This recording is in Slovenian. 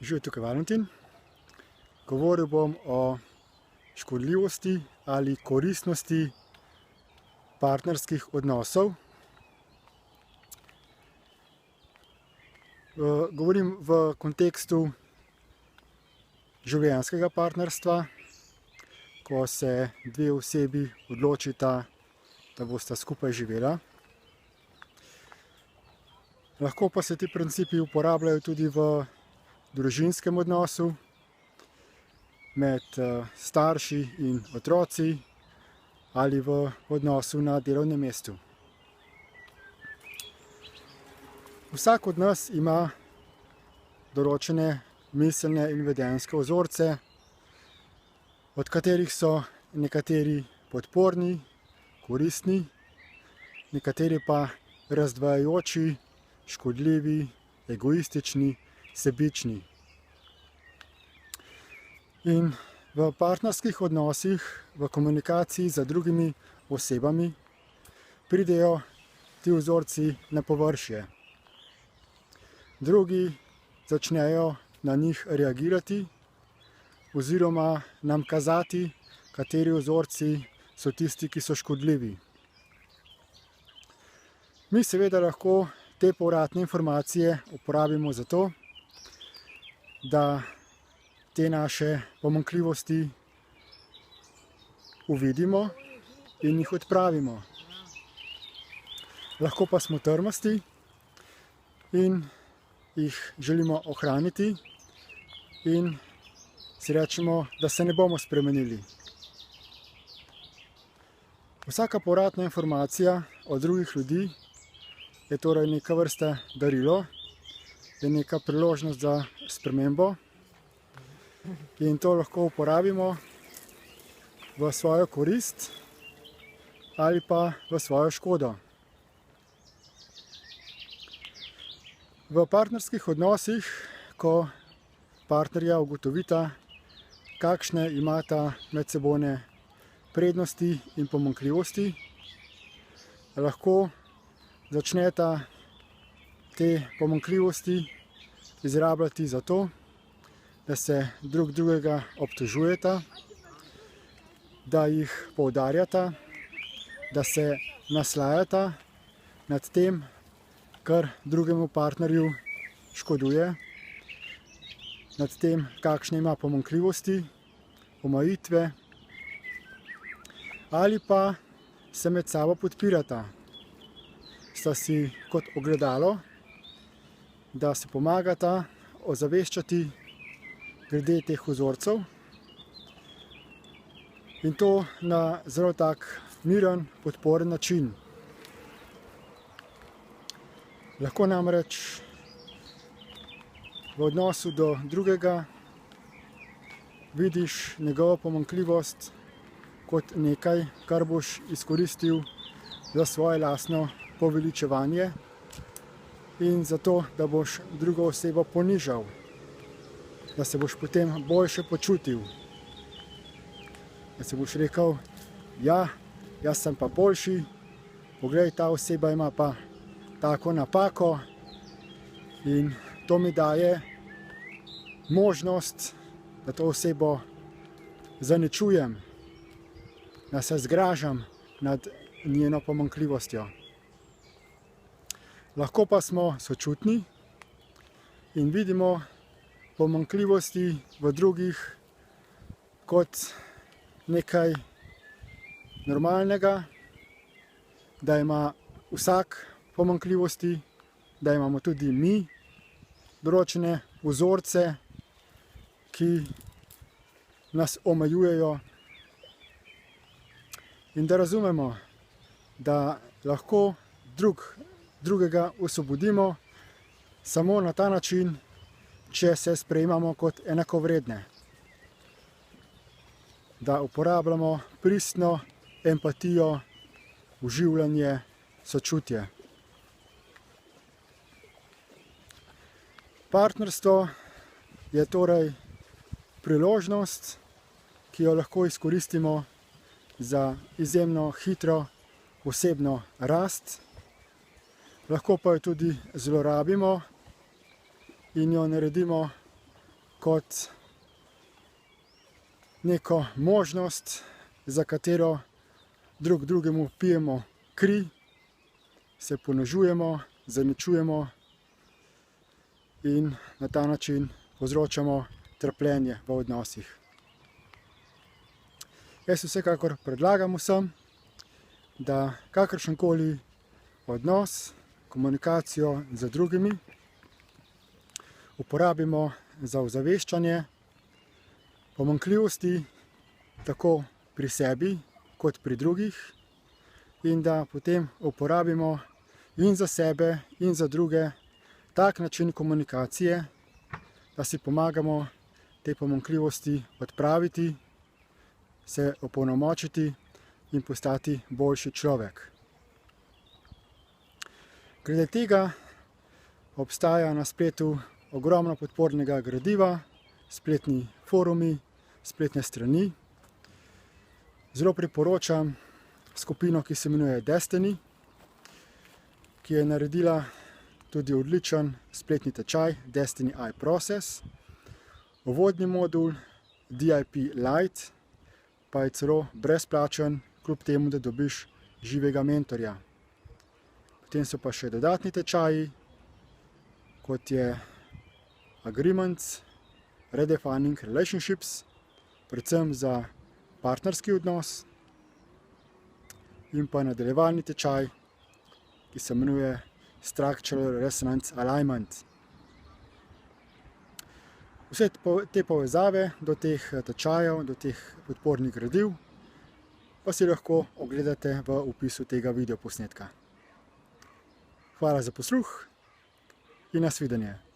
Živijo, tukaj Valentin. Govoril bom o škodljivosti ali koristnosti partnerskih odnosov. Govorim v kontekstu življenjskega partnerstva, ko se dve osebi odločita, da bosta skupaj živela. Lahko pa se ti principi uporabljajo tudi v družinskem odnosu med starši in otroci ali v odnosu na delovnem mestu. Vsak od nas ima določene miselne in vedenjske vzorce, od katerih so nekateri podporni, koristni, nekateri pa razdvajajoči, škodljivi, egoistični, sebični. In v partnerskih odnosih, v komunikaciji z drugimi osebami pridejo ti vzorci na površje. Drugi začnejo na njih reagirati oziroma nam kazati, kateri vzorci so tisti, ki so škodljivi. Mi seveda lahko te povratne informacije uporabimo za to, da te naše pomanjkljivosti uvidimo in jih odpravimo. Lahko pa smo trmasti in jih želimo ohraniti in si rečemo, da se ne bomo spremenili. Vsaka povratna informacija od drugih ljudi je torej neka vrsta darilo, je neka priložnost za spremembo in to lahko uporabimo v svojo korist ali pa v svojo škodo. V partnerskih odnosih, ko partnerja ugotovita, kakšne imata medsebojne prednosti in pomanjkljivosti, lahko začneta te pomanjkljivosti izrabljati za to, da se drug drugega obtožujeta, da jih poudarjata, da se naslajata nad tem, kar drugemu partnerju škoduje, nad tem, kakšne ima pomanjkljivosti, omejitve, ali pa se med sabo podpirata. Sta si kot ogledalo, da se pomagata ozaveščati glede teh vzorcev in to na zelo tak miren, podporen način. Lahko namreč v odnosu do drugega vidiš njegovo pomanjkljivost kot nekaj, kar boš izkoristil za svoje lastno poveličevanje in zato, da boš drugo osebo ponižal, da se boš potem boljše počutil. Da se boš rekel, ja, jaz sem pa boljši, poglej, ta oseba ima pa tako napako in to mi daje možnost, da to osebo zaničujem, da se zgražam nad njeno pomanjkljivostjo. Lahko pa smo sočutni in vidimo pomanjkljivosti v drugih kot nekaj normalnega, da ima vsak pomanjkljivosti, da imamo tudi mi določene vzorce, ki nas omejujejo, in da razumemo, da lahko drugega osvobodimo samo na ta način, če se sprejemamo kot enakovredne. Da uporabljamo pristno empatijo, vživljanje, sočutje. Partnerstvo je torej priložnost, ki jo lahko izkoristimo za izjemno hitro osebno rast, lahko pa jo tudi zlorabimo in jo naredimo kot neko možnost, za katero drug drugemu pijemo kri, se ponižujemo, zaničujemo in na ta način povzročamo trpljenje v odnosih. Jaz vsekakor predlagam vsem, da kakršenkoli odnos, komunikacijo z drugimi uporabimo za ozaveščanje pomanjkljivosti tako pri sebi kot pri drugih in da potem uporabimo in za sebe in za druge tak način komunikacije, da si pomagamo te pomanjkljivosti odpraviti, se opolnomočiti in postati boljši človek. Glede tega obstaja na spletu ogromno podpornega gradiva, spletni forumi, spletne strani. Zelo priporočam skupino, ki se imenuje Destiny, ki je naredila tudi odličen spletni tečaj Destiny iProcess. Uvodni modul DIP Lite pa je celo brezplačen, kljub temu, da dobiš živega mentorja. Potem so pa še dodatni tečaji, kot je Agreements, Redefining Relationships, predvsem za partnerski odnos, in pa nadaljevalni tečaj, ki se imenuje Structural Resonance Alignment. Vse te povezave do teh tečajev, do teh podpornih gradiv pa si lahko ogledate v opisu tega videoposnetka. Hvala za posluh in nasvidenje.